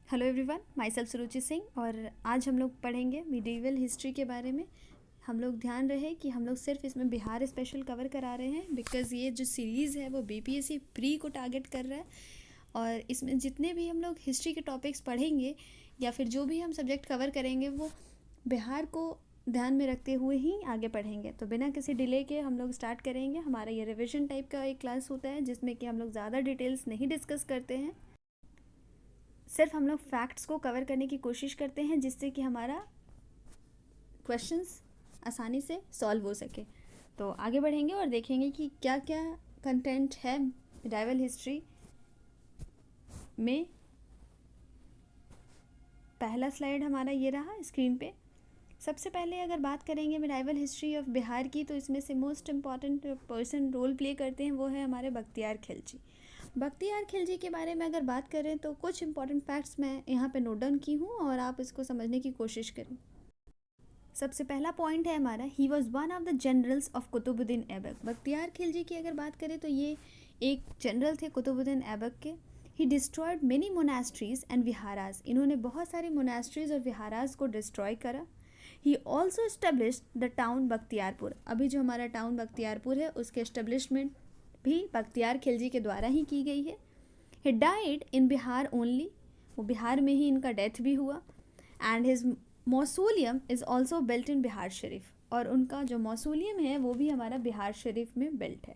Hello everyone, my self सुरुचि सिंह और आज हम लोग पढ़ेंगे मिडीवल हिस्ट्री के बारे में। हम लोग ध्यान रहे कि हम लोग सिर्फ इसमें बिहार स्पेशल कवर करा रहे हैं बिकॉज़ ये जो सीरीज़ है वो बीपीएससी प्री को टारगेट कर रहा है। और इसमें जितने भी हम लोग हिस्ट्री के टॉपिक्स पढ़ेंगे या फिर जो भी हम सब्जेक्ट कवर करेंगे वो बिहार को ध्यान में रखते हुए ही आगे पढ़ेंगे। तो बिना किसी डिले के हम लोग स्टार्ट करेंगे। हमारा ये रिविजन टाइप का एक क्लास होता है जिसमें कि हम लोग ज़्यादा डिटेल्स नहीं डिस्कस करते हैं, सिर्फ हम लोग फैक्ट्स को कवर करने की कोशिश करते हैं जिससे कि हमारा क्वेश्चंस आसानी से सॉल्व हो सके। तो आगे बढ़ेंगे और देखेंगे कि क्या क्या कंटेंट है मिडाइवल हिस्ट्री में। पहला स्लाइड हमारा ये रहा स्क्रीन पे। सबसे पहले अगर बात करेंगे मिडाइवल हिस्ट्री ऑफ बिहार की, तो इसमें से most important person role play करते हैं वो है हमारे बख्तियार खिलजी। बख्तियार खिलजी के बारे में अगर बात करें तो कुछ इंपॉर्टेंट फैक्ट्स मैं यहाँ पे नोट डाउन की हूँ और आप इसको समझने की कोशिश करें। सबसे पहला पॉइंट है हमारा, he was one of the generals of Qutbuddin Aibak. Bakhtiyar Khilji की अगर बात करें तो ये एक जनरल थे कुतुबुद्दीन ऐबक के। He destroyed many monasteries and viharas. इन्होंने बहुत सारे मोनास्ट्रीज और विहाराज को डिस्ट्रॉय करा। He also established the town Bakhtiyarpur. अभी जो हमारा टाउन बख्तियारपुर है उसके एस्टेब्लिशमेंट भी बख्तियार खिलजी के द्वारा ही की गई है। He died in Bihar only. वो बिहार में ही इनका डेथ भी हुआ। And his mausoleum is also built in Bihar Sharif. और उनका जो मौसूलियम है वो भी हमारा बिहार शरीफ में बिल्ट है।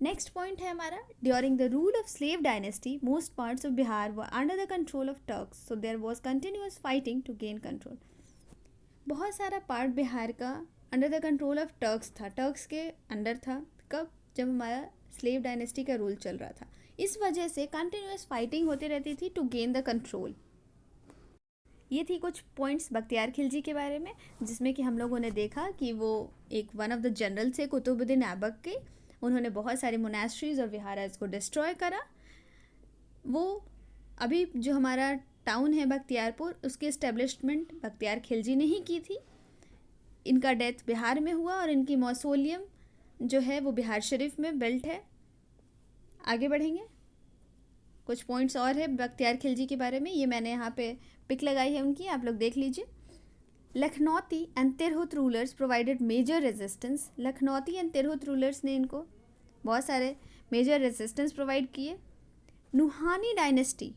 नेक्स्ट पॉइंट है हमारा, during the rule of slave dynasty most parts of Bihar were under the control of Turks, so there was continuous fighting to gain control. बहुत सारा पार्ट बिहार का under the control of Turks था, Turks के under था। कब? जब हमारा slave dynasty का रूल चल रहा था। इस वजह से कंटिन्यूस फाइटिंग होती रहती थी टू गेन द कंट्रोल। ये थी कुछ पॉइंट्स बख्तियार खिलजी के बारे में, जिसमें कि हम लोगों ने देखा कि वो एक वन ऑफ द जनरल थे कुतुबुद्दीन ऐबक के। उन्होंने बहुत सारे मोनास्ट्रीज और विहाराज को डिस्ट्रॉय करा। वो अभी जो हमारा टाउन है बख्तियारपुर, उसकी इस्टेब्लिशमेंट बख्तियार खिलजी ने ही की थी। इनका डेथ बिहार में हुआ और इनकी मौसूलियम जो है वो बिहार शरीफ में बिल्ट है। आगे बढ़ेंगे। कुछ पॉइंट्स और है बख्तियार खिलजी के बारे में, ये मैंने यहाँ पे पिक लगाई है उनकी, आप लोग देख लीजिए। Lakhnauti and Tirhut rulers provided major resistance. Lakhnauti and Tirhut rulers ने इनको बहुत सारे मेजर रेजिस्टेंस प्रोवाइड किए। Nuhani dynasty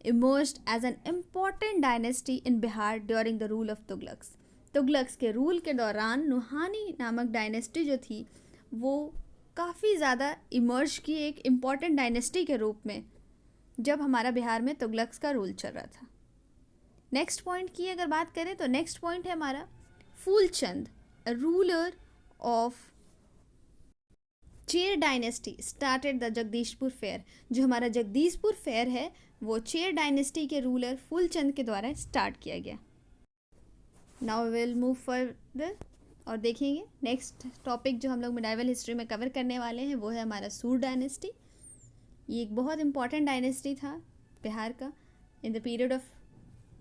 emerged as an important dynasty in Bihar during the rule of Tughlaqs. Tughlaqs के रूल के दौरान नुहानी नामक डायनेस्टी जो थी वो काफ़ी ज़्यादा इमर्ज की एक इम्पॉर्टेंट डायनेस्टी के रूप में, जब हमारा बिहार में तुगलक्स का रूल चल रहा था। नेक्स्ट पॉइंट की अगर बात करें तो नेक्स्ट पॉइंट है हमारा, Phoolchand, ruler of Cher dynasty started the Jagdishpur fair. जो हमारा जगदीशपुर फेयर है वो चेर डायनेस्टी के रूलर फूलचंद के द्वारा स्टार्ट किया गया। नाउ विल मूव फर्दर और देखेंगे नेक्स्ट टॉपिक जो हम लोग मिडाइवल हिस्ट्री में कवर करने वाले हैं वो है हमारा सूर डायनेस्टी। ये एक बहुत इंपॉर्टेंट डायनेस्टी था बिहार का in the period of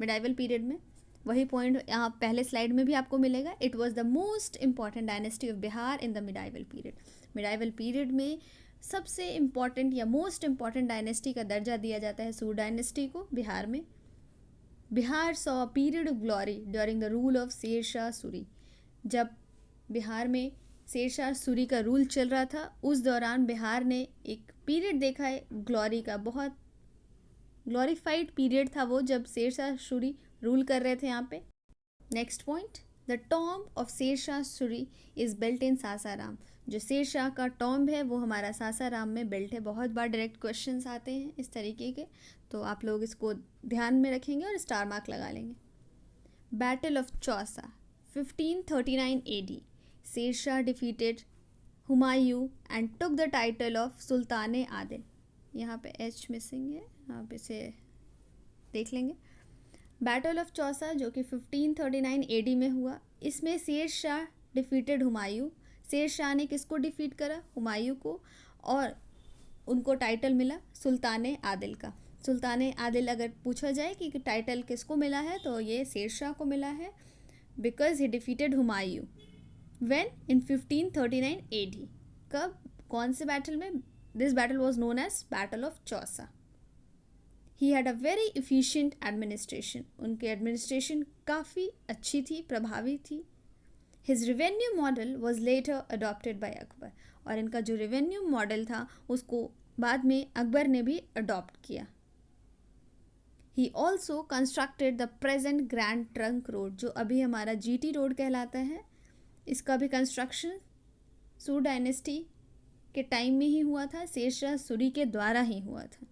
medieval period में। वही पॉइंट यहाँ पहले स्लाइड में भी आपको मिलेगा। It was the most important dynasty of Bihar in the medieval period. Medieval period में सबसे इम्पॉर्टेंट या मोस्ट इम्पॉर्टेंट डायनेस्टी का दर्जा दिया जाता है सूर डायनेस्टी को बिहार में। Bihar saw a period of glory during the rule of Sher Shah Suri. जब बिहार में शेर शाह सूरी का रूल चल रहा था उस दौरान बिहार ने एक पीरियड देखा है ग्लोरी का, बहुत ग्लोरीफाइड पीरियड था वो, जब शेर शाह सूरी रूल कर रहे थे यहाँ पे। Next point, the tomb of Sher Shah Suri is built in Sasaram. जो शेर शाह का टॉम्ब है वो हमारा सासाराम में बिल्ट है। बहुत बार डायरेक्ट क्वेश्चंस आते हैं इस तरीके के, तो आप लोग इसको ध्यान में रखेंगे और स्टार मार्क लगा लेंगे। Battle of Chausa 1539 AD, Sher Shah defeated Humayun and took the title of sultan Adil. यहाँ पे एच मिसिंग है, आप इसे देख लेंगे। बैटल ऑफ चौसा जो कि 1539 AD में हुआ, इसमें शेर शाह डिफीटेड हुमायूं। शेर शाह ने किसको डिफीट करा? हुमायूं को, और उनको टाइटल मिला सुल्तान आदिल का। सुल्तान आदिल अगर पूछा जाए कि टाइटल किसको मिला है तो ये शेर शाह को मिला है, because he defeated Humayun when in 1539 AD। कब? कौन से बैटल में? This battle was known as battle of Chausa. He had a very efficient administration, उनकी एडमिनिस्ट्रेशन काफ़ी अच्छी थी, प्रभावी थी. His revenue model was later adopted by Akbar, और इनका जो रेवेन्यू मॉडल था उसको बाद में अकबर ने भी अडॉप्ट किया. He also constructed the present grand trunk road, जो अभी हमारा GT रोड कहलाता है. इसका भी कंस्ट्रक्शन सूर डायनेस्टी के टाइम में ही हुआ था, शेरशाह सूरी के द्वारा ही हुआ था.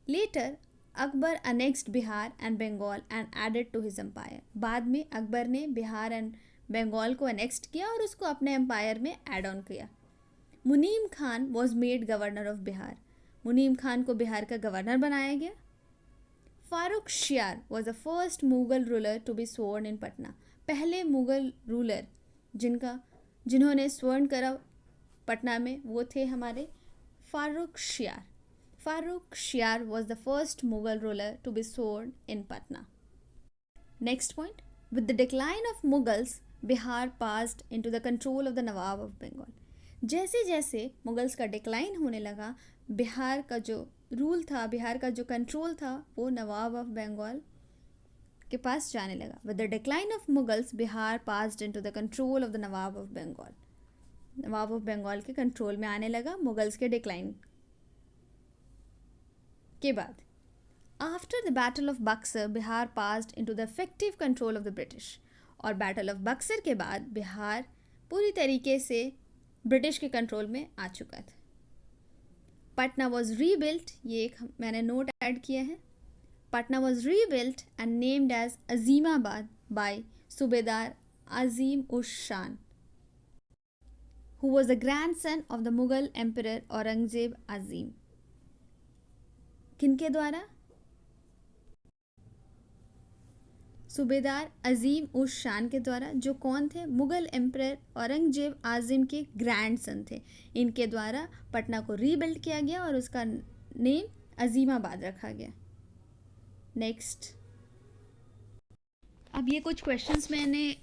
Later Akbar annexed Bihar and Bengal and added to his empire, बाद में अकबर ने बिहार एंड बंगाल को अनेक्स्ट किया और उसको अपने एम्पायर में ऐड ऑन किया. Munim Khan was made governor of Bihar, Munim Khan को बिहार का गवर्नर बनाया गया. Farrukh Siyar was the first Mughal ruler to be sworn in Patna, पहले मुगल रूलर जिन्होंने स्वर्ण करा पटना में वो थे हमारे Farrukh Siyar. Farrukh Siyar was the first Mughal ruler to be sworn in Patna. Next point, with the decline of Mughals Bihar passed into the control of the Nawab of Bengal. जैसे जैसे मुगल्स का डिक्लाइन होने लगा, बिहार का जो रूल था, बिहार का जो कंट्रोल था, वो नवाब ऑफ बंगाल के पास जाने लगा. With the decline of Mughals Bihar passed into the control of the Nawab of Bengal, Nawab of Bengal के कंट्रोल में आने लगा मुगल्स के डिक्लाइन के बाद. After the battle of Buxar Bihar passed into the effective control of the British, और बैटल ऑफ बक्सर के बाद बिहार पूरी तरीके से ब्रिटिश के कंट्रोल में आ चुका था. पटना वॉज रीबिल्ट, ये एक मैंने नोट ऐड किया है. Patna was rebuilt and named as Azimabad by subedar Azim उस शान, who was the grandson of the Mughal Emperor Aurangzeb अजीम. किनके द्वारा? सूबेदार अजीम उस शान के द्वारा, जो कौन थे? मुगल एम्परर औरंगजेब आजिम के ग्रैंडसन थे. इनके द्वारा पटना को रीबिल्ड किया गया और उसका नेम अजीमाबाद रखा गया. नेक्स्ट, अब ये कुछ क्वेश्चंस मैंने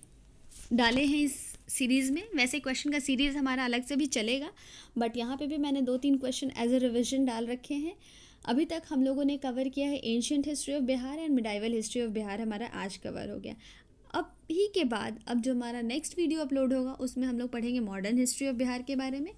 डाले हैं इस सीरीज़ में. वैसे क्वेश्चन का सीरीज़ हमारा अलग से भी चलेगा, बट यहाँ पे भी मैंने 2-3 क्वेश्चन एज अ रिविजन डाल रखे हैं. अभी तक हम लोगों ने कवर किया है ancient history of Bihar and medieval history of Bihar, हमारा आज कवर हो गया. अब ही के बाद अब जो हमारा नेक्स्ट वीडियो अपलोड होगा उसमें हम लोग पढ़ेंगे मॉडर्न हिस्ट्री ऑफ बिहार के बारे में.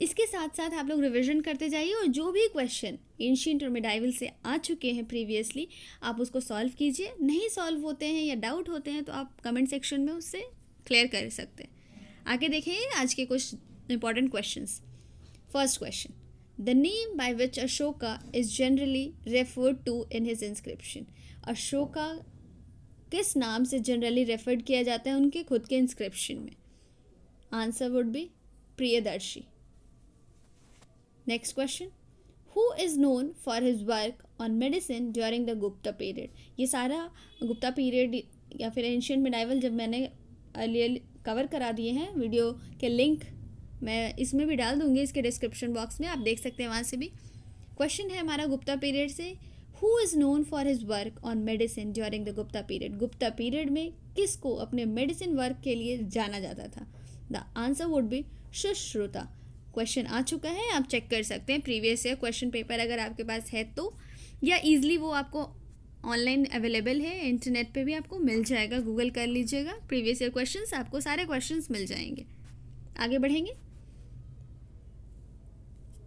इसके साथ साथ आप लोग रिविजन करते जाइए और जो भी क्वेश्चन एंशियंट और मिडाइवल से आ चुके हैं प्रीवियसली, आप उसको सॉल्व कीजिए. नहीं सॉल्व होते हैं या डाउट होते हैं तो आप कमेंट सेक्शन में उससे क्लियर कर सकते हैं. आगे देखें आज के कुछ important questions. First question, the name by which Ashoka is generally referred to in his inscription. Ashoka किस नाम से जनरली रेफर्ड किया जाता है उनके खुद के इंस्क्रिप्शन में? Answer would B Priyadarshi. Next question, who is known for his work on medicine during the Gupta period. ये सारा गुप्ता पीरियड या फिर एंशियंट मिडाइवल जब मैंने अर्लियर कवर करा दिए हैं, वीडियो के लिंक मैं इसमें भी डाल दूंगी इसके डिस्क्रिप्शन बॉक्स में, आप देख सकते हैं वहाँ से भी. क्वेश्चन है हमारा गुप्ता पीरियड से, who is known for his work on medicine during the Gupta period. Gupta period में किसको अपने मेडिसिन वर्क के लिए जाना जाता था? The answer would be Sushruta. Question आ चुका है, आप चेक कर सकते हैं प्रीवियस ईयर क्वेश्चन पेपर अगर आपके पास है तो, या ईजिली वो आपको ऑनलाइन अवेलेबल है, इंटरनेट पे भी आपको मिल जाएगा, गूगल कर लीजिएगा प्रीवियस ईयर क्वेश्चंस, आपको सारे क्वेश्चंस मिल जाएंगे. आगे बढ़ेंगे.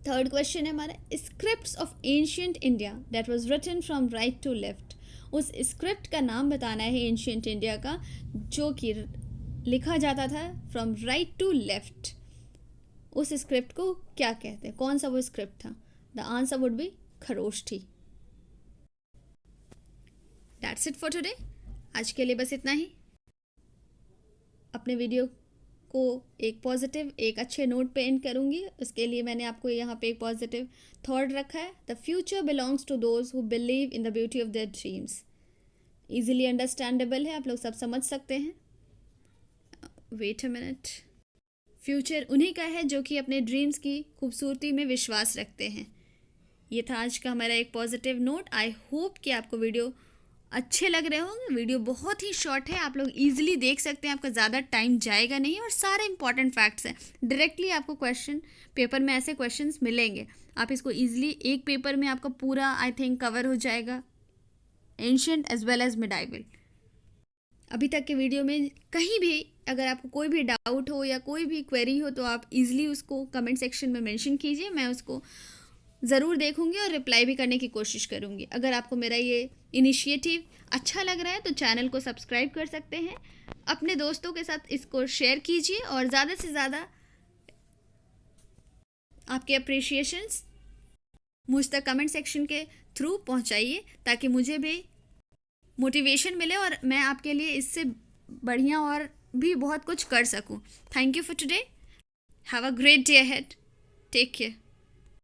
थर्ड क्वेश्चन है हमारा, scripts of ancient India that was written from right to left. उस स्क्रिप्ट का नाम बताना है एंशियंट इंडिया का जो कि लिखा जाता था फ्रॉम राइट टू लेफ्ट. उस स्क्रिप्ट को क्या कहते हैं, कौन सा वो स्क्रिप्ट था? The answer would be Kharosthi. That's it for today. आज के लिए बस इतना ही. अपने वीडियो को एक पॉजिटिव, एक अच्छे नोट पे एंड करूँगी. उसके लिए मैंने आपको यहाँ पे एक पॉजिटिव थॉट रखा है. The future belongs to those who believe in the beauty of their dreams. Easily understandable है, आप लोग सब समझ सकते हैं. Wait a minute. फ्यूचर उन्हीं का है जो कि अपने ड्रीम्स की खूबसूरती में विश्वास रखते हैं. ये था आज का हमारा एक पॉजिटिव नोट. आई होप कि आपको वीडियो अच्छे लग रहे होंगे। वीडियो बहुत ही शॉर्ट है, आप लोग इजीली देख सकते हैं, आपका ज़्यादा टाइम जाएगा नहीं और सारे इंपॉर्टेंट फैक्ट्स हैं। डायरेक्टली आपको क्वेश्चन पेपर में ऐसे क्वेश्चंस मिलेंगे, आप इसको इजीली एक पेपर में आपका पूरा आई थिंक कवर हो जाएगा, ancient as well as medieval. अभी तक के वीडियो में कहीं भी अगर आपको कोई भी डाउट हो या कोई भी क्वेरी हो तो आप इजीली उसको कमेंट सेक्शन में मेंशन कीजिए, मैं उसको ज़रूर देखूंगी और रिप्लाई भी करने की कोशिश करूंगी। अगर आपको मेरा ये इनिशिएटिव अच्छा लग रहा है तो चैनल को सब्सक्राइब कर सकते हैं, अपने दोस्तों के साथ इसको शेयर कीजिए और ज़्यादा से ज़्यादा आपके अप्रिशिएशंस मुझ तक कमेंट सेक्शन के थ्रू पहुंचाइए ताकि मुझे भी मोटिवेशन मिले और मैं आपके लिए इससे बढ़िया और भी बहुत कुछ कर सकूं। Thank you for today, have a great day ahead, take care.